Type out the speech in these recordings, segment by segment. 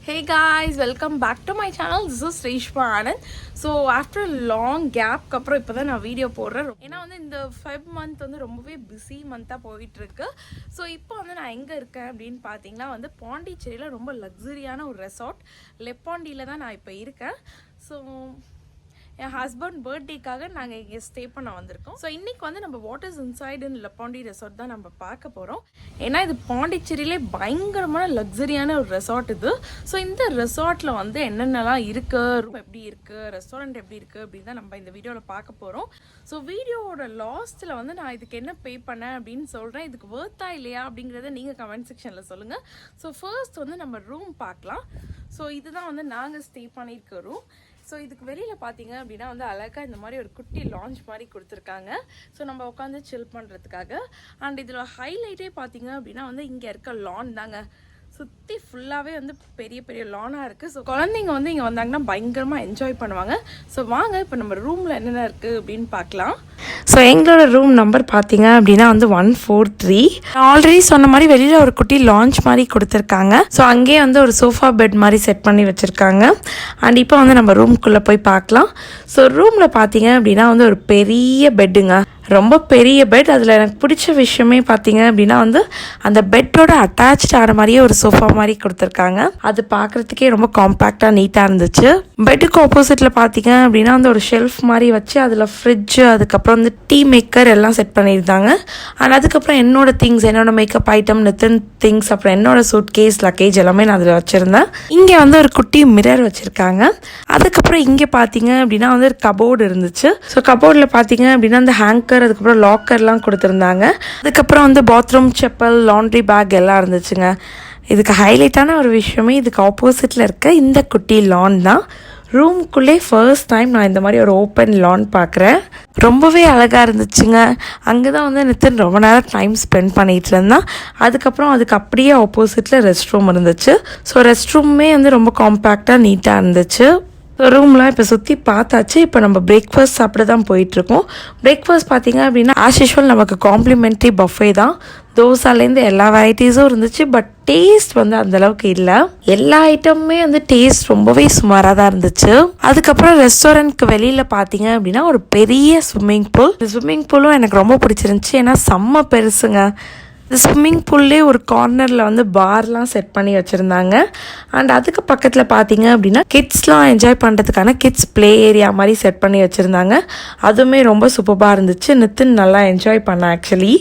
Hey guys, welcome back to my channel. This is Reshma Anand. So after a long gap அப்புறம் இப்போ தான் நான் video போடுறேன். ஏன்னா வந்து இந்த 5 month வந்து ரொம்பவே பிஸி மந்த்தாக போயிட்டுருக்கு. ஸோ இப்போ வந்து நான் எங்கே இருக்கேன் அப்படின்னு பார்த்தீங்கன்னா வந்து பாண்டிச்சேரியில் ரொம்ப லக்ஸரியான ஒரு ரெசார்ட் லெப்பாண்டியில் தான் நான் இப்போ இருக்கேன். ஸோ என் ஹஸ்பண்ட் பர்த்டேக்காக நாங்கள் இங்கே ஸ்டே பண்ண வந்திருக்கோம். ஸோ இன்றைக்கி வந்து நம்ம வாட் இஸ் இன்சைட் இன் லெப்பாண்டி ரெசார்ட் தான் நம்ம பார்க்க போகிறோம். ஏன்னா இது பாண்டிச்சேரியிலே பயங்கரமான லக்ஸரியான ஒரு ரெசார்ட் இது. ஸோ இந்த ரெசார்ட்டில் வந்து என்னென்னலாம் இருக்குது, ரூம் எப்படி இருக்குது, ரெஸ்டாரண்ட் எப்படி இருக்குது அப்படின்னு தான் நம்ம இந்த வீடியோவில் பார்க்க போகிறோம். ஸோ வீடியோவோட லாஸ்ட்டில் வந்து நான் இதுக்கு என்ன பே பண்ணேன் அப்படின்னு சொல்கிறேன். இதுக்கு வர்த்தா இல்லையா அப்படிங்கிறத நீங்கள் கமெண்ட் செக்ஷனில் சொல்லுங்கள். ஸோ ஃபர்ஸ்ட் வந்து நம்ம ரூம் பார்க்கலாம். ஸோ இதுதான் வந்து நாங்கள் ஸ்டே பண்ணியிருக்க ரூம். ஸோ இதுக்கு வெளியில் பார்த்தீங்க அப்படின்னா வந்து அழகாக இந்த மாதிரி ஒரு குட்டி லான்ச் மாதிரி கொடுத்துருக்காங்க. ஸோ நம்ம உட்காந்து சில் பண்ணுறதுக்காக. அண்ட் இதில் ஹைலைட்டே பார்த்தீங்க அப்படின்னா வந்து இங்கே இருக்க லான் தாங்க. சுற்றி ஃபுல்லாகவே வந்து பெரிய பெரிய லானாக இருக்குது. ஸோ குழந்தைங்க வந்து இங்கே வந்தாங்கன்னா பயங்கரமாக என்ஜாய் பண்ணுவாங்க. ஸோ வாங்க இப்போ நம்ம ரூமில் என்னென்ன இருக்குது அப்படின்னு பார்க்கலாம். ஸோ எங்களோட ரூம் நம்பர் பார்த்தீங்க அப்படின்னா வந்து 143. ஆல்ரெடி சொன்ன மாதிரி வெளியில் ஒரு குட்டி லான்ச் மாதிரி கொடுத்துருக்காங்க. ஸோ அங்கேயே வந்து ஒரு சோஃபா பெட் மாதிரி செட் பண்ணி வச்சுருக்காங்க. அண்ட் இப்போ வந்து நம்ம ரூம்குள்ளே போய் பார்க்கலாம். ஸோ ரூமில் பார்த்தீங்க அப்படின்னா வந்து ஒரு பெரிய பெட்டுங்க, ரொம்ப பெரிய பெட். அதில் எனக்கு பிடிச்ச விஷயமே பார்த்தீங்க அப்படின்னா வந்து அந்த பெட்டோட அட்டாச் ஆன மாதிரியே ஒரு சோஃபா மாதிரி கொடுத்துருக்காங்க. அது பார்க்குறதுக்கே ரொம்ப காம்பேக்டாக நீட்டாக இருந்துச்சு. பெட்டுக்கு ஆப்போசிட்டில் பார்த்தீங்க அப்படின்னா வந்து ஒரு ஷெல்ஃப் மாதிரி வச்சு அதில் ஃப்ரிட்ஜு, அதுக்கப்புறம் வந்து டீ மேக்கர் எல்லாம் செட் பண்ணியிருந்தாங்க. அண்ட் அதுக்கப்புறம் என்னோட திங்ஸ், என்னோட மேக்கப் ஐட்டம், நித்தின் திங்ஸ், அப்புறம் என்னோட சூட் கேஸ், லக்கேஜ் எல்லாமே நான் அதில் வச்சுருந்தேன். இங்கே வந்து ஒரு குட்டி மிரர் வச்சுருக்காங்க. அதுக்கப்புறம் இங்கே பார்த்தீங்க அப்படின்னா வந்து ஒரு கபோர்டு இருந்துச்சு. ஸோ கபோர்டில் பார்த்தீங்க அப்படின்னா அந்த ஹேங்கர், அதுக்கப்புறம் லாக்கர்லாம் கொடுத்துருந்தாங்க. அதுக்கப்புறம் வந்து பாத்ரூம் செப்பல், லாண்ட்ரி பேக் எல்லாம் இருந்துச்சுங்க. இதுக்கு ஹைலைட்டான ஒரு விஷயமே இதுக்கு ஆப்போசிட்டில் இருக்க இந்த குட்டி லான் தான். ரூம்குள்ளே ஃபர்ஸ்ட் டைம் நான் இந்த மாதிரி ஒரு ஓப்பன் லான் பார்க்குறேன். ரொம்பவே அழகாக இருந்துச்சுங்க. அங்கே தான் வந்து நித்தின் ரொம்ப நேரம் டைம் ஸ்பெண்ட் பண்ணிகிட்டு இருந்தேன். அதுக்கப்புறம் அதுக்கு அப்படியே ஆப்போசிட்டில் ரெஸ்ட் ரூம் இருந்துச்சு. ஸோ ரெஸ்ட் ரூமே வந்து ரொம்ப காம்பேக்டாக நீட்டாக இருந்துச்சு. ஸோ ரூம்லாம் இப்போ சுற்றி பார்த்தாச்சு. இப்போ நம்ம பிரேக்ஃபாஸ்ட் சாப்பிட தான் போயிட்டுருக்கோம். பிரேக்ஃபாஸ்ட் பார்த்தீங்க அப்படின்னா ஆஸ் யூஷுவல் நமக்கு காம்ப்ளிமெண்ட்ரி பஃபே தான். தோசாலேருந்து எல்லா வெரைட்டிஸும் இருந்துச்சு. பட் டேஸ்ட் வந்து அந்தளவுக்கு இல்லை. எல்லா ஐட்டமுமே வந்து டேஸ்ட் ரொம்பவே சுமாராக தான் இருந்துச்சு. அதுக்கப்புறம் ரெஸ்டாரண்ட்க்கு வெளியில் பார்த்தீங்க அப்படின்னா ஒரு பெரிய ஸ்விம்மிங் பூல். இந்த ஸ்விம்மிங் பூலும் எனக்கு ரொம்ப பிடிச்சிருந்துச்சி. ஏன்னா செம்ம பெருசுங்க. இந்த ஸ்விம்மிங் பூல்லே ஒரு கார்னரில் வந்து பார்லாம் செட் பண்ணி வச்சுருந்தாங்க. அண்ட் அதுக்கு பக்கத்தில் பார்த்தீங்க அப்படின்னா கிட்ஸ்லாம் என்ஜாய் பண்ணுறதுக்கான கிட்ஸ் ப்ளே ஏரியா மாதிரி செட் பண்ணி வச்சுருந்தாங்க. அதுவுமே ரொம்ப சூப்பராக இருந்துச்சு. நித்தின் நல்லா என்ஜாய் பண்ணேன் ஆக்சுவலி.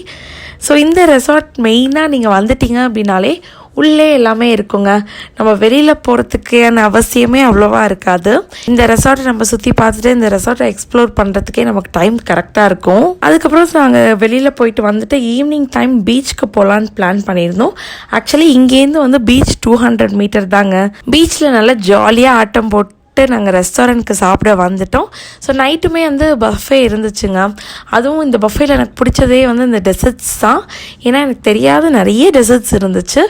ஸோ இந்த ரெசார்ட் மெயினாக நீங்கள் வந்துட்டீங்க அப்படின்னாலே உள்ளே எல்லாமே இருக்குங்க. நம்ம வெளியில் போகிறதுக்கான அவசியமே அவ்வளோவா இருக்காது. இந்த ரெசார்ட்டை நம்ம சுற்றி பார்த்துட்டு இந்த ரெசார்ட்டை எக்ஸ்ப்ளோர் பண்ணுறதுக்கே நமக்கு டைம் கரெக்டாக இருக்கும். அதுக்கப்புறம் நாங்கள் வெளியில் போயிட்டு வந்துட்டு ஈவினிங் டைம் பீச்சுக்கு போகலான்னு பிளான் பண்ணியிருந்தோம். ஆக்சுவலி இங்கேருந்து வந்து பீச் 200 மீட்டர் தாங்க. பீச்சில் நல்லா ஜாலியாக ஆட்டம் போட்டு நாங்கள் ரெஸ்டாரண்ட்க்கு சாப்பிட வந்துட்டோம். ஸோ நைட்டுமே வந்து பஃபே இருந்துச்சுங்க. அதுவும் இந்த பஃபேல எனக்கு பிடிச்சதே வந்து இந்த டெசர்ட்ஸ் தான். ஏன்னா எனக்கு தெரியாத நிறைய டெசர்ட்ஸ் இருந்துச்சு.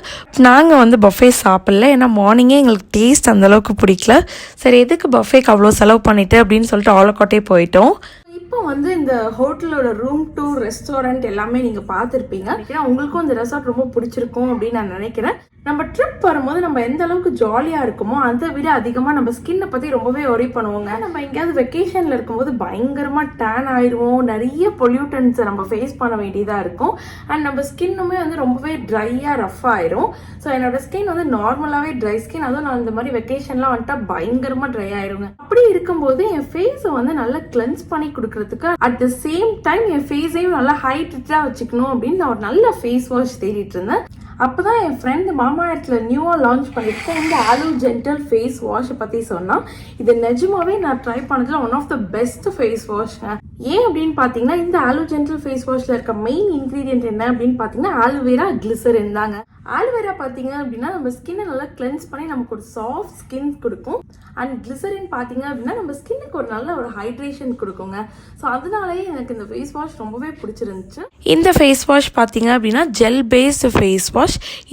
நாங்கள் வந்து பஃபே சாப்பிடல. ஏன்னா மார்னிங்கே எங்களுக்கு டேஸ்ட் அந்தளவுக்கு பிடிக்கல. சரி எதுக்கு பஃபேக்கு அவ்வளோ செலவு பண்ணிட்டு அப்படின்னு சொல்லிட்டு ஆலோக்கோட்டே போயிட்டோம். இப்போ வந்து இந்த ஹோட்டலோட ரூம் டூர், ரெஸ்டாரண்ட் எல்லாமே நீங்கள் பார்த்துருப்பீங்க. ஏன்னா உங்களுக்கும் இந்த ரெசார்ட் ரொம்ப பிடிச்சிருக்கும் அப்படின்னு நான் நினைக்கிறேன். நம்ம ட்ரிப் வரும்போது நம்ம எந்த அளவுக்கு ஜாலியாக இருக்குமோ அதை விட அதிகமாக நம்ம ஸ்கின்னை பற்றி ரொம்பவே ஒரி பண்ணுவோங்க. நம்ம எங்கேயாவது வெக்கேஷனில் இருக்கும்போது பயங்கரமாக டேன் ஆயிடுவோம். நிறைய பொல்யூட்டன்ஸை நம்ம ஃபேஸ் பண்ண வேண்டியதாக இருக்கும். அண்ட் நம்ம ஸ்கின்னுமே வந்து ரொம்பவே ட்ரையாக ரஃப் ஆயிரும். ஸோ என்னோட ஸ்கின் வந்து நார்மலாகவே ட்ரை ஸ்கின். அதுவும் நான் இந்த மாதிரி வெக்கேஷன்லாம் வந்துட்டா பயங்கரமாக ட்ரை ஆயிருங்க. அப்படி இருக்கும்போது என் ஃபேஸை வந்து நல்லா கிளென்ஸ் பண்ணி கொடுக்கறதுக்கு அட் த சேம் டைம் என் ஃபேஸையும் நல்லா ஹைட்ரேட்டாக வச்சுக்கணும் அப்படின்னு நான் ஒரு நல்ல ஃபேஸ் வாஷ் தேடிட்டு இருந்தேன். அப்போதான் என் ஃப்ரெண்டு மாமா இடத்துல நியூவாக லான்ச் பண்ணியிருக்கேன் இந்த ஆலோ ஜென்டல் ஃபேஸ் வாஷை பற்றி சொன்னால் இது நிஜமாவே நான் ட்ரை பண்ணதில் one of the best face வாஷ்ங்க. ஏன் அப்படின்னு பார்த்தீங்கன்னா இந்த ஆலோ ஜென்டல் ஃபேஸ் வாஷில் இருக்க மெயின் இன்க்ரீடியன்ட் என்ன அப்படின்னு பார்த்தீங்கன்னா ஆலோவேரா கிளிசரின் தாங்க. ஆலோவேரா பார்த்தீங்க அப்படின்னா நம்ம ஸ்கின்னை நல்லா கிளென்ஸ் பண்ணி நமக்கு ஒரு சாஃப்ட் ஸ்கின் கொடுக்கும். அண்ட் கிளிசரின் பார்த்தீங்க அப்படின்னா நம்ம ஸ்கின்னுக்கு ஒரு நல்ல ஒரு ஹைட்ரேஷன் கொடுக்குங்க. ஸோ அதனாலேயே எனக்கு இந்த ஃபேஸ் வாஷ் ரொம்பவே பிடிச்சிருந்துச்சு. இந்த ஃபேஸ் வாஷ் பார்த்தீங்க அப்படின்னா ஜெல் பேஸ்டு ஃபேஸ் வாஷ்.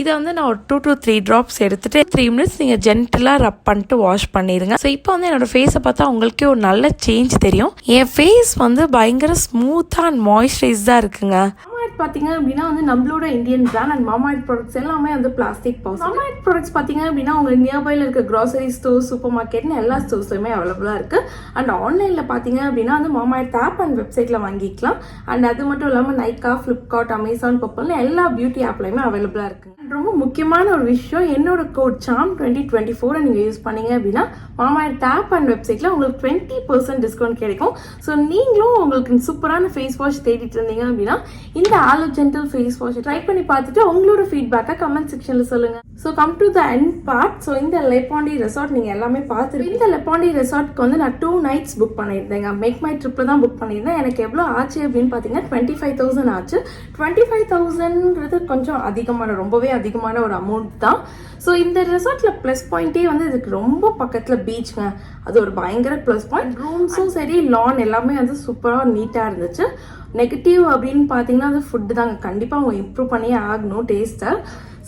இதை வந்து நான் ஒரு 2 to 3 drops எடுத்துட்டு 3 minutes நீங்கள் ஜென்டலாக ரப் பண்ணிட்டு வாஷ் பண்ணிடுங்க. ஸோ இப்போ வந்து என்னோட ஃபேஸை பார்த்தா உங்களுக்கே ஒரு நல்ல சேஞ்ச் தெரியும். என் ஃபேஸ் வந்து பயங்கர ஸ்மூத்தாக அண்ட் மாய்ஸ்சரைஸ்டாக இருக்குங்க. மாமாஎர்த் பார்த்தீங்க அப்படின்னா வந்து நம்மளோட Indian brand and Mamaearth products எல்லாமே வந்து பிளாஸ்டிக் பவுச். மாமாஎர்த் ப்ராடக்ட்ஸ் பார்த்தீங்க அப்படின்னா உங்க நியர்பைல இருக்க கிராசரி ஸ்டோர், சூப்பர் மார்க்கெட்னு எல்லா ஸ்டோர்ஸ்லையுமே அவைலபிளாக இருக்குது. அண்ட் ஆன்லைனில் பார்த்தீங்க அப்படின்னா வந்து மாமாஎர்த் ஆப் அண்ட் வெப்சைட்டில் வாங்கிக்கலாம். அண்ட் அது மட்டும் இல்லாமல் நைக்கா, ஃப்ளிப்கார்ட், அமேசான், பர்பிள்னு எல்லா பியூட்டி ஆப்லையுமே அவைலபிளாக இருக்குது. ரொம்ப முக்கியமான ஒரு விஷயம், என்னோட கோட் சாம் 2024 நீங்கள் யூஸ் பண்ணீங்க அப்படின்னா மாமாஎர்த் ஆப் அண்ட் வெப்சைட்டில் உங்களுக்கு 20% டிஸ்கவுண்ட் கிடைக்கும். ஸோ நீங்களும் உங்களுக்கு சூப்பரான ஃபேஸ் வாஷ் தேடிட்டு இருந்தீங்க அப்படின்னா இந்த ஆலோ ஜென்டில் ஃபேஸ் வாஷ் ட்ரை பண்ணி பார்த்துட்டு உங்களோட ஃபீட்பேக்கை கமெண்ட் செக்ஷனில் சொல்லுங்கள். So come to the end part. So இந்த லெபாண்டி ரெசார்ட் நீங்கள் எல்லாமே பார்த்துருப்பீங்க. இந்த லெபாண்டி ரெசார்ட்க்கு வந்து நான் 2 nights புக் பண்ணியிருந்தேங்க. மேக் மை ட்ரிப்பில் தான் புக் பண்ணியிருந்தேன். எனக்கு எவ்வளோ ஆச்சு அப்படின்னு பார்த்தீங்கன்னா 25,000 ஆச்சு. 25,000ன்றது கொஞ்சம் அதிகமான, ரொம்பவே அதிகமான ஒரு அமௌண்ட் தான். ஸோ இந்த ரெசார்ட்டில் ப்ளஸ் பாயிண்ட்டே வந்து இதுக்கு ரொம்ப பக்கத்தில் பீச்சுங்க, அது ஒரு பயங்கர ப்ளஸ் பாயிண்ட். ரூம்ஸும் சரி, லான் எல்லாமே வந்து சூப்பராக நீட்டாக இருந்துச்சு. நெகட்டிவ் அப்படின்னு பார்த்தீங்கன்னா அது ஃபுட்டு தாங்க. கண்டிப்பாக அவங்க இம்ப்ரூவ் பண்ணியே ஆகணும் டேஸ்ட்டை.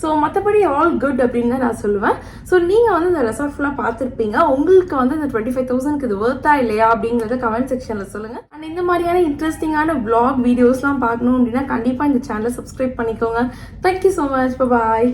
ஸோ மற்றபடி ஆல் குட் அப்படின்னு தான் நான் சொல்லுவேன். ஸோ நீங்கள் வந்து இந்த ரெசார்ட் ஃபுல்லாக பார்த்துருப்பீங்க. உங்களுக்கு வந்து இந்த 25,000க்கு இது ஒர்த்தா இல்லையா அப்படிங்கிறத கமெண்ட் செக்ஷனில் சொல்லுங்கள். அண்ட் இந்த மாதிரியான இன்ட்ரெஸ்டிங்கான vlog வீடியோஸ்லாம் பார்க்கணும் அப்படின்னா கண்டிப்பாக இந்த சேனலை சப்ஸ்கிரைப் பண்ணிக்கோங்க. Thank you so much. பாய்.